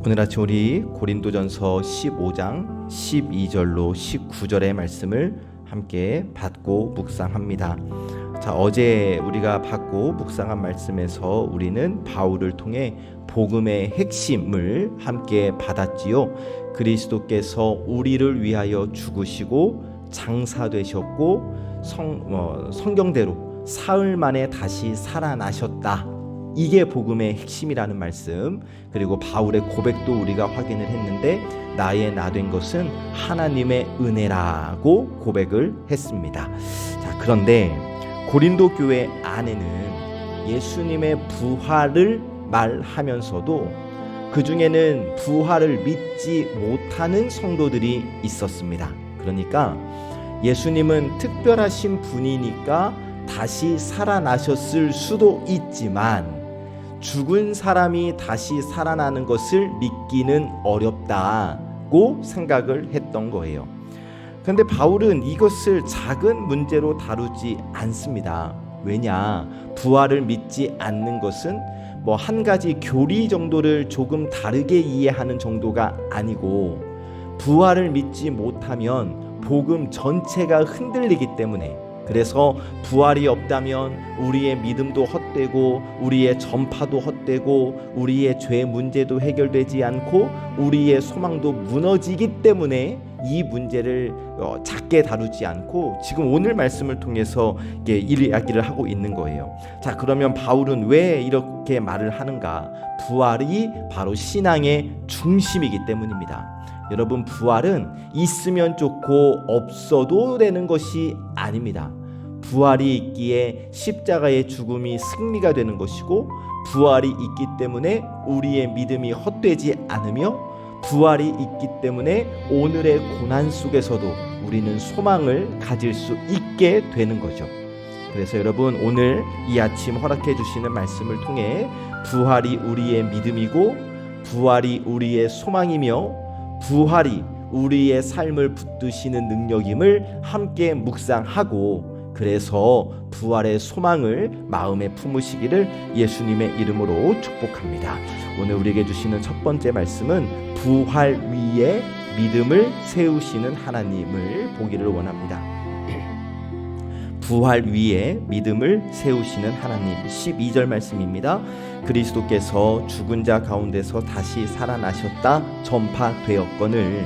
오늘 아침 우리 고린도전서 15장 12절로 19절의 말씀을 함께 받고 묵상합니다. 자, 어제 우리가 받고 묵상한 말씀에서 우리는 바울을 통해 복음의 핵심을 함께 받았지요. 그리스도께서 우리를 위하여 죽으시고 장사되셨고 성경대로 사흘 만에 다시 살아나셨다. 이게 복음의 핵심이라는 말씀, 그리고 바울의 고백도 우리가 확인을 했는데 나의 나 된 것은 하나님의 은혜라고 고백을 했습니다. 자, 그런데 고린도 교회 안에는 예수님의 부활을 말하면서도 그 중에는 부활을 믿지 못하는 성도들이 있었습니다. 그러니까 예수님은 특별하신 분이니까 다시 살아나셨을 수도 있지만 죽은 사람이 다시 살아나는 것을 믿기는 어렵다고 생각을 했던 거예요. 그런데 바울은 이것을 작은 문제로 다루지 않습니다. 왜냐? 부활을 믿지 않는 것은 한 가지 교리 정도를 조금 다르게 이해하는 정도가 아니고, 부활을 믿지 못하면 복음 전체가 흔들리기 때문에, 그래서 부활이 없다면 우리의 믿음도 헛되고 우리의 전파도 헛되고 우리의 죄 문제도 해결되지 않고 우리의 소망도 무너지기 때문에 이 문제를 작게 다루지 않고 지금 오늘 말씀을 통해서 이야기를 하고 있는 거예요. 자, 그러면 바울은 왜 이렇게 말을 하는가? 부활이 바로 신앙의 중심이기 때문입니다. 여러분, 부활은 있으면 좋고 없어도 되는 것이 아닙니다. 부활이 있기에 십자가의 죽음이 승리가 되는 것이고, 부활이 있기 때문에 우리의 믿음이 헛되지 않으며, 부활이 있기 때문에 오늘의 고난 속에서도 우리는 소망을 가질 수 있게 되는 거죠. 그래서 여러분, 오늘 이 아침 허락해 주시는 말씀을 통해 부활이 우리의 믿음이고 부활이 우리의 소망이며 부활이 우리의 삶을 붙드시는 능력임을 함께 묵상하고, 그래서 부활의 소망을 마음에 품으시기를 예수님의 이름으로 축복합니다. 오늘 우리에게 주시는 첫 번째 말씀은 부활 위에 믿음을 세우시는 하나님을 보기를 원합니다. 부활 위에 믿음을 세우시는 하나님. 12절 말씀입니다. 그리스도께서 죽은 자 가운데서 다시 살아나셨다 전파되었거늘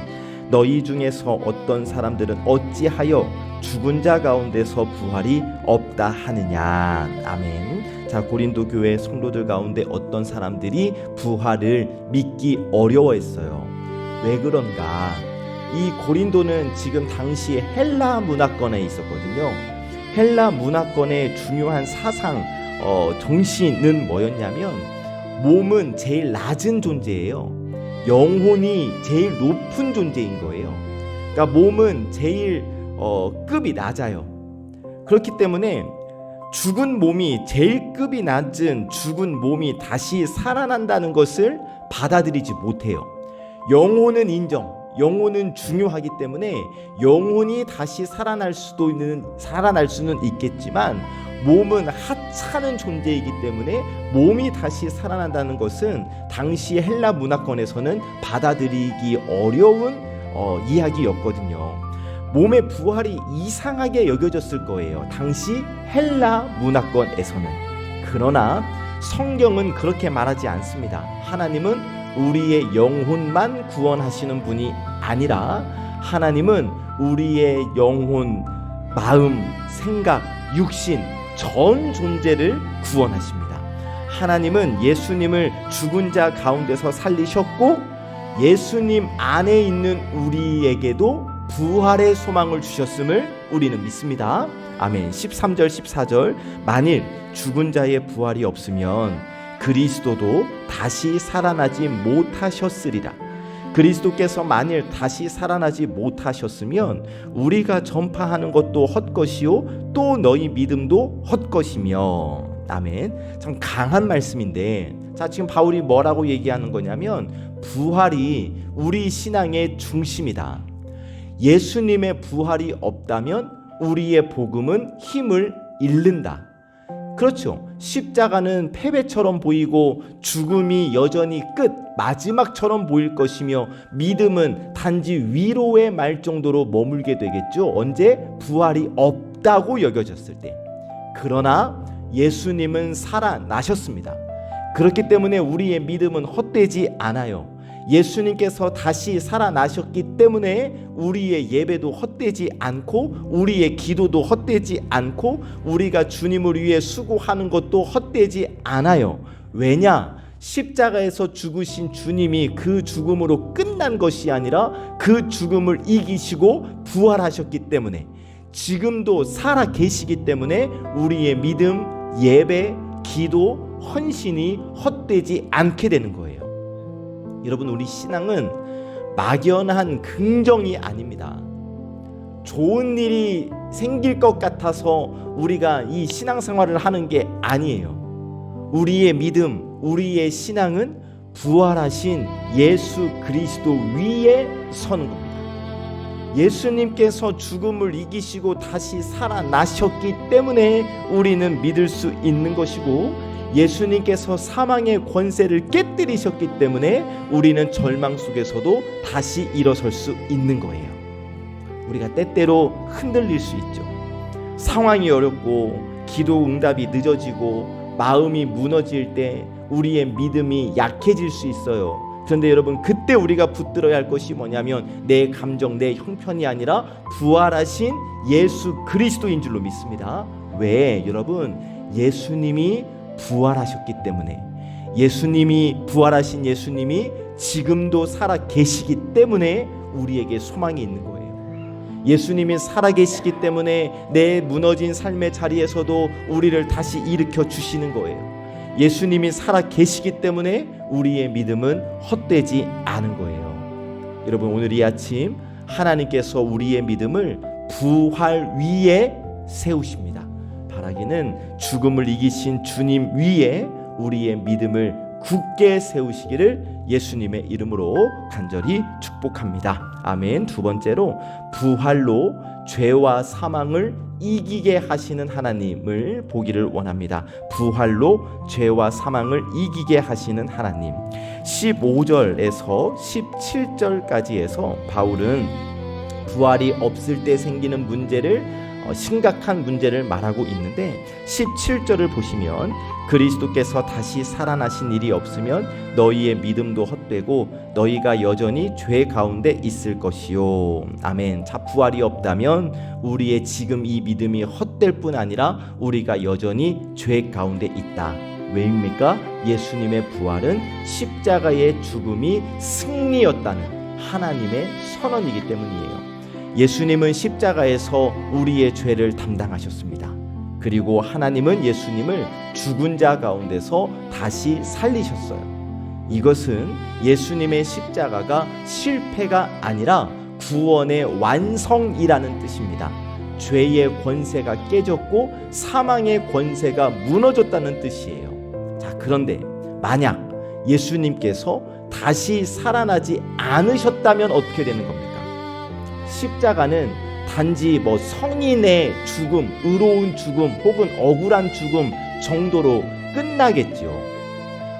너희 중에서 어떤 사람들은 어찌하여 죽은 자 가운데서 부활이 없다 하느냐. 아멘. 자, 고린도 교회 성도들 가운데 어떤 사람들이 부활을 믿기 어려워했어요. 왜 그런가? 이 고린도는 지금 당시에 헬라 문화권에 있었거든요. 헬라 문화권의 중요한 사상 정신은 뭐였냐면, 몸은 제일 낮은 존재예요. 영혼이 제일 높은 존재인 거예요. 그러니까 몸은 제일 급이 낮아요. 그렇기 때문에 죽은 몸이, 제일 급이 낮은 죽은 몸이 다시 살아난다는 것을 받아들이지 못해요. 영혼은 인정, 영혼은 중요하기 때문에 영혼이 다시 살아날 수는 있겠지만 몸은 하찮은 존재이기 때문에 몸이 다시 살아난다는 것은 당시 헬라 문화권에서는 받아들이기 어려운 이야기였거든요. 몸의 부활이 이상하게 여겨졌을 거예요, 당시 헬라 문화권에서는. 그러나 성경은 그렇게 말하지 않습니다. 하나님은 우리의 영혼만 구원하시는 분이 아니라 하나님은 우리의 영혼, 마음, 생각, 육신 전 존재를 구원하십니다. 하나님은 예수님을 죽은 자 가운데서 살리셨고 예수님 안에 있는 우리에게도 부활의 소망을 주셨음을 우리는 믿습니다. 아멘. 13절 14절 만일 죽은 자의 부활이 없으면 그리스도도 다시 살아나지 못하셨으리라. 그리스도께서 만일 다시 살아나지 못하셨으면 우리가 전파하는 것도 헛것이요 또 너희 믿음도 헛것이며. 아멘. 참 강한 말씀인데, 자, 지금 바울이 뭐라고 얘기하는 거냐면 부활이 우리 신앙의 중심이다. 예수님의 부활이 없다면 우리의 복음은 힘을 잃는다. 그렇죠. 십자가는 패배처럼 보이고 죽음이 여전히 끝, 마지막처럼 보일 것이며 믿음은 단지 위로의 말 정도로 머물게 되겠죠. 언제? 부활이 없다고 여겨졌을 때. 그러나 예수님은 살아나셨습니다. 그렇기 때문에 우리의 믿음은 헛되지 않아요. 예수님께서 다시 살아나셨기 때문에 우리의 예배도 헛되지 않고 우리의 기도도 헛되지 않고 우리가 주님을 위해 수고하는 것도 헛되지 않아요. 왜냐? 십자가에서 죽으신 주님이 그 죽음으로 끝난 것이 아니라 그 죽음을 이기시고 부활하셨기 때문에 지금도 살아 계시기 때문에 우리의 믿음, 예배, 기도, 헌신이 헛되지 않게 되는 거예요. 여러분, 우리 신앙은 막연한 긍정이 아닙니다. 좋은 일이 생길 것 같아서 우리가 이 신앙생활을 하는 게 아니에요. 우리의 믿음, 우리의 신앙은 부활하신 예수 그리스도 위에 서는 겁니다. 예수님께서 죽음을 이기시고 다시 살아나셨기 때문에 우리는 믿을 수 있는 것이고, 예수님께서 사망의 권세를 깨뜨리셨기 때문에 우리는 절망 속에서도 다시 일어설 수 있는 거예요. 우리가 때때로 흔들릴 수 있죠. 상황이 어렵고 기도 응답이 늦어지고 마음이 무너질 때 우리의 믿음이 약해질 수 있어요. 그런데 여러분, 그때 우리가 붙들어야 할 것이 뭐냐면 내 감정, 내 형편이 아니라 부활하신 예수 그리스도인 줄로 믿습니다. 왜? 여러분, 예수님이 부활하셨기 때문에, 예수님이 부활하신 예수님이 지금도 살아 계시기 때문에 우리에게 소망이 있는 거예요. 예수님이 살아 계시기 때문에 내 무너진 삶의 자리에서도 우리를 다시 일으켜 주시는 거예요. 예수님이 살아 계시기 때문에 우리의 믿음은 헛되지 않은 거예요. 여러분, 오늘 이 아침 하나님께서 우리의 믿음을 부활 위에 세우십니다. 바라기는 죽음을 이기신 주님 위에 우리의 믿음을 굳게 세우시기를 예수님의 이름으로 간절히 축복합니다. 아멘. 두 번째로, 부활로 죄와 사망을 이기게 하시는 하나님을 보기를 원합니다. 부활로 죄와 사망을 이기게 하시는 하나님. 15절에서 17절까지에서 바울은 부활이 없을 때 생기는 문제를, 심각한 문제를 말하고 있는데, 17절을 보시면 그리스도께서 다시 살아나신 일이 없으면 너희의 믿음도 헛되고 너희가 여전히 죄 가운데 있을 것이요. 아멘. 자, 부활이 없다면 우리의 지금 이 믿음이 헛될 뿐 아니라 우리가 여전히 죄 가운데 있다. 왜입니까? 예수님의 부활은 십자가의 죽음이 승리였다는 하나님의 선언이기 때문이에요. 예수님은 십자가에서 우리의 죄를 담당하셨습니다. 그리고 하나님은 예수님을 죽은 자 가운데서 다시 살리셨어요. 이것은 예수님의 십자가가 실패가 아니라 구원의 완성이라는 뜻입니다. 죄의 권세가 깨졌고 사망의 권세가 무너졌다는 뜻이에요. 자, 그런데 만약 예수님께서 다시 살아나지 않으셨다면 어떻게 되는 겁니까? 십자가는 단지 성인의 죽음, 의로운 죽음 혹은 억울한 죽음 정도로 끝나겠죠.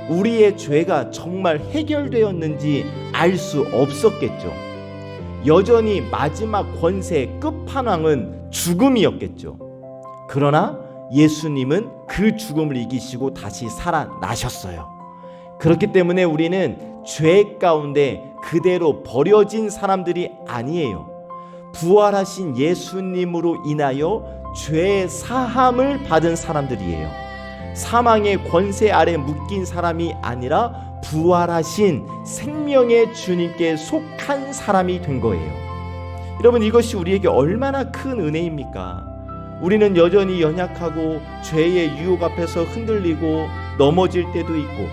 우리의 죄가 정말 해결되었는지 알 수 없었겠죠. 여전히 마지막 권세의 끝판왕은 죽음이었겠죠. 그러나 예수님은 그 죽음을 이기시고 다시 살아나셨어요. 그렇기 때문에 우리는 죄 가운데 그대로 버려진 사람들이 아니에요. 부활하신 예수님으로 인하여 죄 사함을 받은 사람들이에요. 사망의 권세 아래 묶인 사람이 아니라 부활하신 생명의 주님께 속한 사람이 된 거예요. 여러분, 이것이 우리에게 얼마나 큰 은혜입니까? 우리는 여전히 연약하고 죄의 유혹 앞에서 흔들리고 넘어질 때도 있고,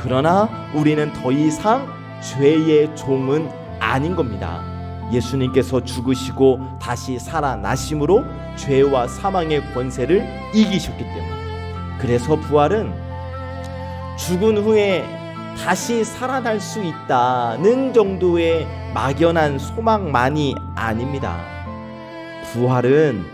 그러나 우리는 더 이상 죄의 종은 아닌 겁니다. 예수님께서 죽으시고 다시 살아나심으로 죄와 사망의 권세를 이기셨기 때문에. 그래서 부활은 죽은 후에 다시 살아날 수 있다는 정도의 막연한 소망만이 아닙니다. 부활은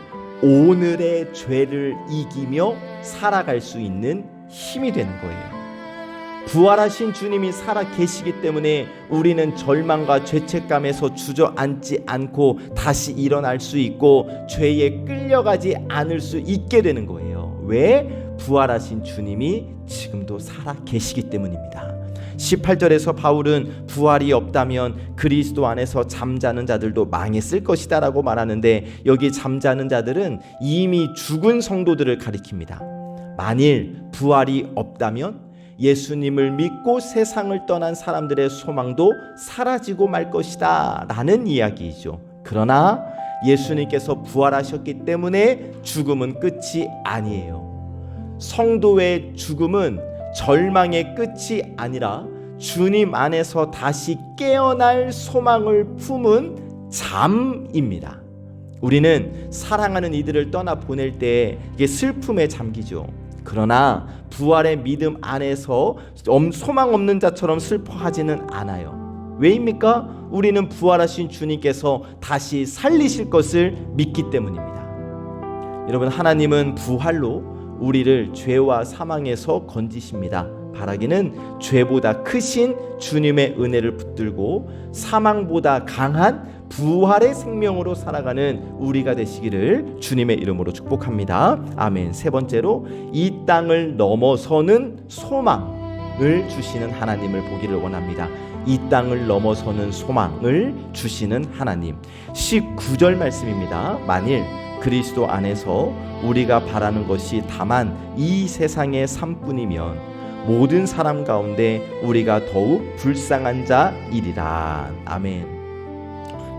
오늘의 죄를 이기며 살아갈 수 있는 힘이 되는 거예요. 부활하신 주님이 살아 계시기 때문에 우리는 절망과 죄책감에서 주저앉지 않고 다시 일어날 수 있고 죄에 끌려가지 않을 수 있게 되는 거예요. 왜? 부활하신 주님이 지금도 살아 계시기 때문입니다. 18절에서 바울은 부활이 없다면 그리스도 안에서 잠자는 자들도 망했을 것이다 라고 말하는데, 여기 잠자는 자들은 이미 죽은 성도들을 가리킵니다. 만일 부활이 없다면 예수님을 믿고 세상을 떠난 사람들의 소망도 사라지고 말 것이다 라는 이야기이죠. 그러나 예수님께서 부활하셨기 때문에 죽음은 끝이 아니에요. 성도의 죽음은 절망의 끝이 아니라 주님 안에서 다시 깨어날 소망을 품은 잠입니다. 우리는 사랑하는 이들을 떠나 보낼 때 이게 슬픔에 잠기죠. 그러나 부활의 믿음 안에서 소망 없는 자처럼 슬퍼하지는 않아요. 왜입니까? 우리는 부활하신 주님께서 다시 살리실 것을 믿기 때문입니다. 여러분, 하나님은 부활로 우리를 죄와 사망에서 건지십니다. 바라기는 죄보다 크신 주님의 은혜를 붙들고 사망보다 강한 부활의 생명으로 살아가는 우리가 되시기를 주님의 이름으로 축복합니다. 아멘. 세 번째로, 이 땅을 넘어서는 소망을 주시는 하나님을 보기를 원합니다. 이 땅을 넘어서는 소망을 주시는 하나님. 19절 말씀입니다. 만일 그리스도 안에서 우리가 바라는 것이 다만 이 세상의 삶뿐이면 모든 사람 가운데 우리가 더욱 불쌍한 자이리라. 아멘.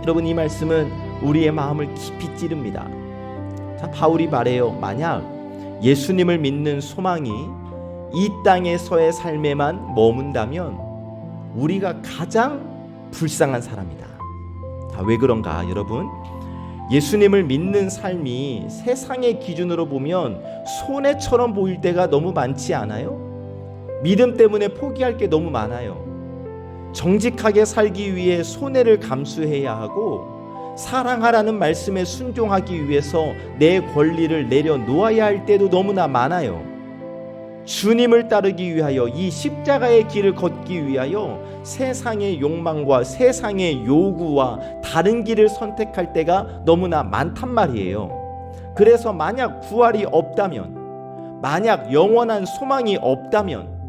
여러분, 이 말씀은 우리의 마음을 깊이 찌릅니다. 자, 바울이 말해요. 만약 예수님을 믿는 소망이 이 땅에서의 삶에만 머문다면 우리가 가장 불쌍한 사람이다. 왜 그런가? 여러분, 예수님을 믿는 삶이 세상의 기준으로 보면 손해처럼 보일 때가 너무 많지 않아요? 믿음 때문에 포기할 게 너무 많아요. 정직하게 살기 위해 손해를 감수해야 하고, 사랑하라는 말씀에 순종하기 위해서 내 권리를 내려놓아야 할 때도 너무나 많아요. 주님을 따르기 위하여, 이 십자가의 길을 걷기 위하여 세상의 욕망과 세상의 요구와 다른 길을 선택할 때가 너무나 많단 말이에요. 그래서 만약 부활이 없다면, 만약 영원한 소망이 없다면,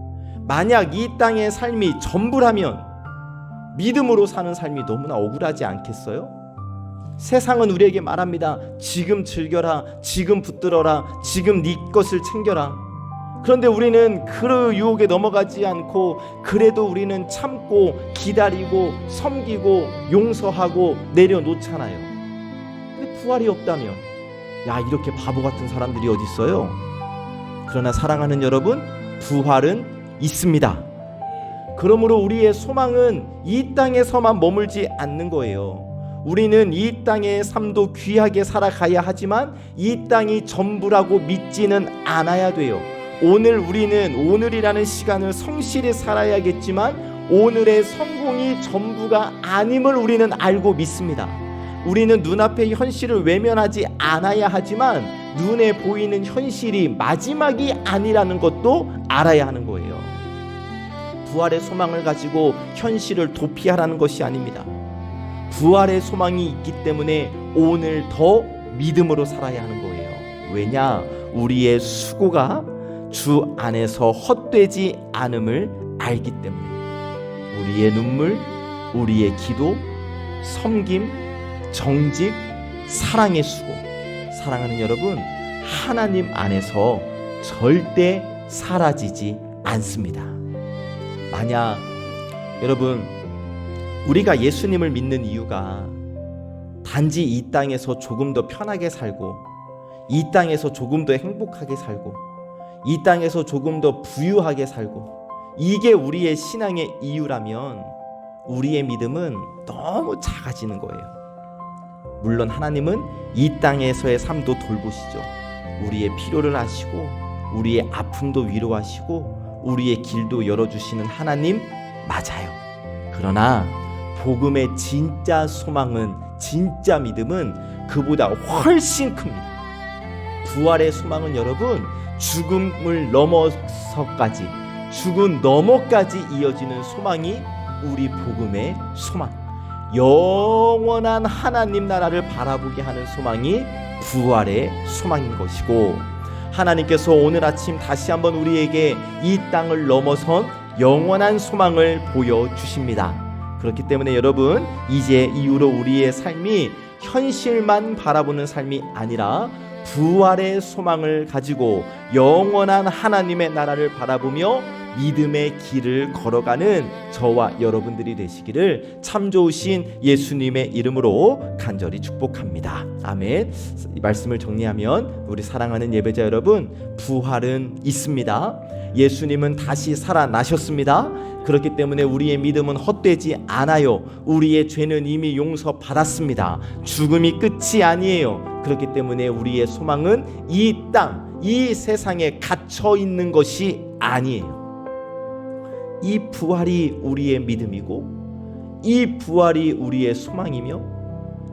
만약 이 땅의 삶이 전부라면 믿음으로 사는 삶이 너무나 억울하지 않겠어요? 세상은 우리에게 말합니다. 지금 즐겨라, 지금 붙들어라, 지금 네 것을 챙겨라. 그런데 우리는 그 유혹에 넘어가지 않고, 그래도 우리는 참고 기다리고 섬기고 용서하고 내려놓잖아요. 근데 부활이 없다면, 야, 이렇게 바보 같은 사람들이 어디 있어요? 그러나 사랑하는 여러분, 부활은 있습니다. 그러므로 우리의 소망은 이 땅에서만 머물지 않는 거예요. 우리는 이 땅의 삶도 귀하게 살아가야 하지만 이 땅이 전부라고 믿지는 않아야 돼요. 오늘 우리는 오늘이라는 시간을 성실히 살아야겠지만 오늘의 성공이 전부가 아님을 우리는 알고 믿습니다. 우리는 눈앞의 현실을 외면하지 않아야 하지만 눈에 보이는 현실이 마지막이 아니라는 것도 알아야 하는 거예요. 부활의 소망을 가지고 현실을 도피하라는 것이 아닙니다. 부활의 소망이 있기 때문에 오늘 더 믿음으로 살아야 하는 거예요. 왜냐? 우리의 수고가 주 안에서 헛되지 않음을 알기 때문에. 우리의 눈물, 우리의 기도, 섬김, 정직, 사랑의 수고. 사랑하는 여러분, 하나님 안에서 절대 사라지지 않습니다. 만약 여러분, 우리가 예수님을 믿는 이유가 단지 이 땅에서 조금 더 편하게 살고, 이 땅에서 조금 더 행복하게 살고, 이 땅에서 조금 더 부유하게 살고, 이게 우리의 신앙의 이유라면 우리의 믿음은 너무 작아지는 거예요. 물론 하나님은 이 땅에서의 삶도 돌보시죠. 우리의 필요를 아시고, 우리의 아픔도 위로하시고, 우리의 길도 열어주시는 하나님 맞아요. 그러나 복음의 진짜 소망은, 진짜 믿음은 그보다 훨씬 큽니다. 부활의 소망은 여러분, 죽음을 넘어서까지, 죽은 너머까지 이어지는 소망이 우리 복음의 소망, 영원한 하나님 나라를 바라보게 하는 소망이 부활의 소망인 것이고, 하나님께서 오늘 아침 다시 한번 우리에게 이 땅을 넘어선 영원한 소망을 보여주십니다. 그렇기 때문에 여러분, 이제 이후로 우리의 삶이 현실만 바라보는 삶이 아니라 부활의 소망을 가지고 영원한 하나님의 나라를 바라보며 믿음의 길을 걸어가는 저와 여러분들이 되시기를 참 좋으신 예수님의 이름으로 간절히 축복합니다. 아멘. 이 말씀을 정리하면, 우리 사랑하는 예배자 여러분, 부활은 있습니다. 예수님은 다시 살아나셨습니다. 그렇기 때문에 우리의 믿음은 헛되지 않아요. 우리의 죄는 이미 용서받았습니다. 죽음이 끝이 아니에요. 그렇기 때문에 우리의 소망은 이 땅, 이 세상에 갇혀 있는 것이 아니에요. 이 부활이 우리의 믿음이고, 이 부활이 우리의 소망이며,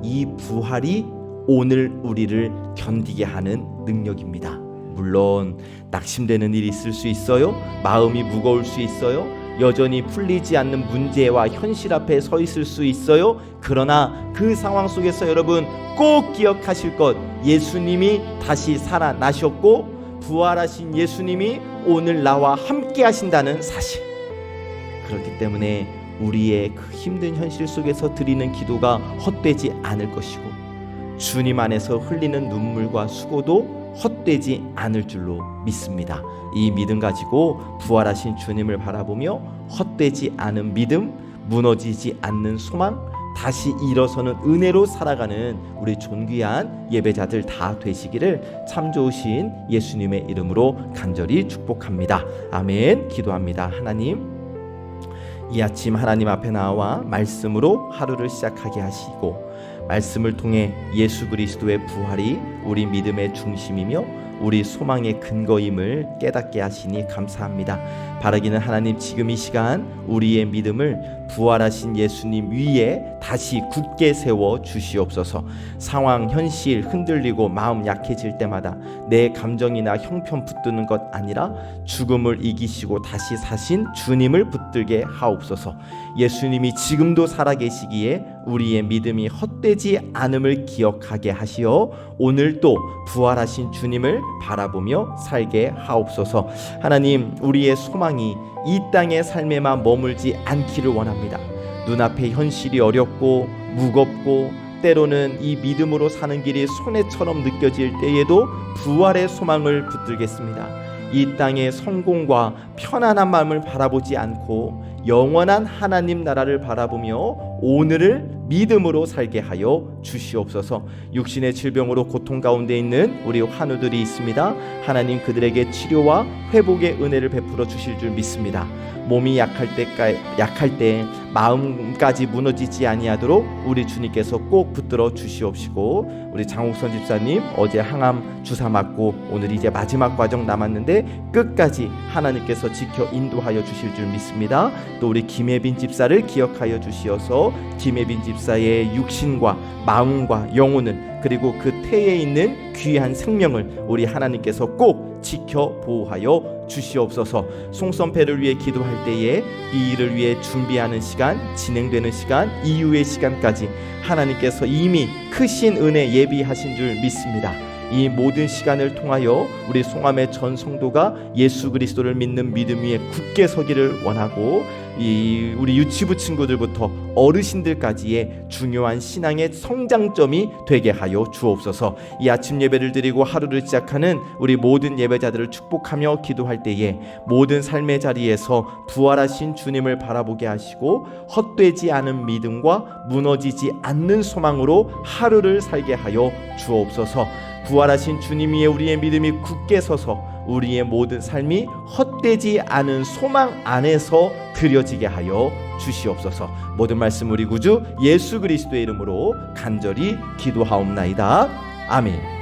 이 부활이 오늘 우리를 견디게 하는 능력입니다. 물론 낙심되는 일이 있을 수 있어요. 마음이 무거울 수 있어요. 여전히 풀리지 않는 문제와 현실 앞에 서 있을 수 있어요. 그러나 그 상황 속에서 여러분 꼭 기억하실 것, 예수님이 다시 살아나셨고 부활하신 예수님이 오늘 나와 함께 하신다는 사실. 그렇기 때문에 우리의 그 힘든 현실 속에서 드리는 기도가 헛되지 않을 것이고, 주님 안에서 흘리는 눈물과 수고도 헛되지 않을 줄로 믿습니다. 이 믿음 가지고 부활하신 주님을 바라보며 헛되지 않은 믿음, 무너지지 않는 소망, 다시 일어서는 은혜로 살아가는 우리 존귀한 예배자들 다 되시기를 참 좋으신 예수님의 이름으로 간절히 축복합니다. 아멘. 기도합니다. 하나님, 이 아침 하나님 앞에 나와 말씀으로 하루를 시작하게 하시고, 말씀을 통해 예수 그리스도의 부활이 우리 믿음의 중심이며 우리 소망의 근거임을 깨닫게 하시니 감사합니다. 바라기는 하나님, 지금 이 시간 우리의 믿음을 부활하신 예수님 위에 다시 굳게 세워 주시옵소서. 상황, 현실 흔들리고 마음 약해질 때마다 내 감정이나 형편 붙드는 것 아니라 죽음을 이기시고 다시 사신 주님을 붙들게 하옵소서. 예수님이 지금도 살아계시기에 우리의 믿음이 헛되지 않음을 기억하게 하시어 오늘도 부활하신 주님을 바라보며 살게 하옵소서. 하나님, 우리의 소망이 이 땅의 삶에만 머물지 않기를 원합니다. 눈앞에 현실이 어렵고 무겁고 때로는 이 믿음으로 사는 길이 손해처럼 느껴질 때에도 부활의 소망을 붙들겠습니다. 이 땅의 성공과 편안한 마음을 바라보지 않고 영원한 하나님 나라를 바라보며 오늘을 믿음으로 살게 하여 주시옵소서. 육신의 질병으로 고통 가운데 있는 우리 환우들이 있습니다. 하나님, 그들에게 치료와 회복의 은혜를 베풀어 주실 줄 믿습니다. 몸이 약할 때 마음까지 무너지지 아니하도록 우리 주님께서 꼭 붙들어 주시옵시고, 우리 장옥선 집사님 어제 항암 주사 맞고 오늘 이제 마지막 과정 남았는데 끝까지 하나님께서 지켜 인도하여 주실 줄 믿습니다. 또 우리 김혜빈 집사를 기억하여 주시어서 김혜빈 집사의 육신과 마음과 영혼을, 그리고 그 태에 있는 귀한 생명을 우리 하나님께서 꼭 지켜 보호하여 주시옵소서. 송선패를 위해 기도할 때에 이 일을 위해 준비하는 시간, 진행되는 시간, 이후의 시간까지 하나님께서 이미 크신 은혜 예비하신 줄 믿습니다. 이 모든 시간을 통하여 우리 송암의 전 성도가 예수 그리스도를 믿는 믿음 위에 굳게 서기를 원하고, 우리 유치부 친구들부터 어르신들까지의 중요한 신앙의 성장점이 되게 하여 주옵소서. 이 아침 예배를 드리고 하루를 시작하는 우리 모든 예배자들을 축복하며 기도할 때에 모든 삶의 자리에서 부활하신 주님을 바라보게 하시고 헛되지 않은 믿음과 무너지지 않는 소망으로 하루를 살게 하여 주옵소서. 부활하신 주님 위에 우리의 믿음이 굳게 서서 우리의 모든 삶이 헛되지 않은 소망 안에서 드려지게 하여 주시옵소서. 모든 말씀 우리 구주 예수 그리스도의 이름으로 간절히 기도하옵나이다. 아멘.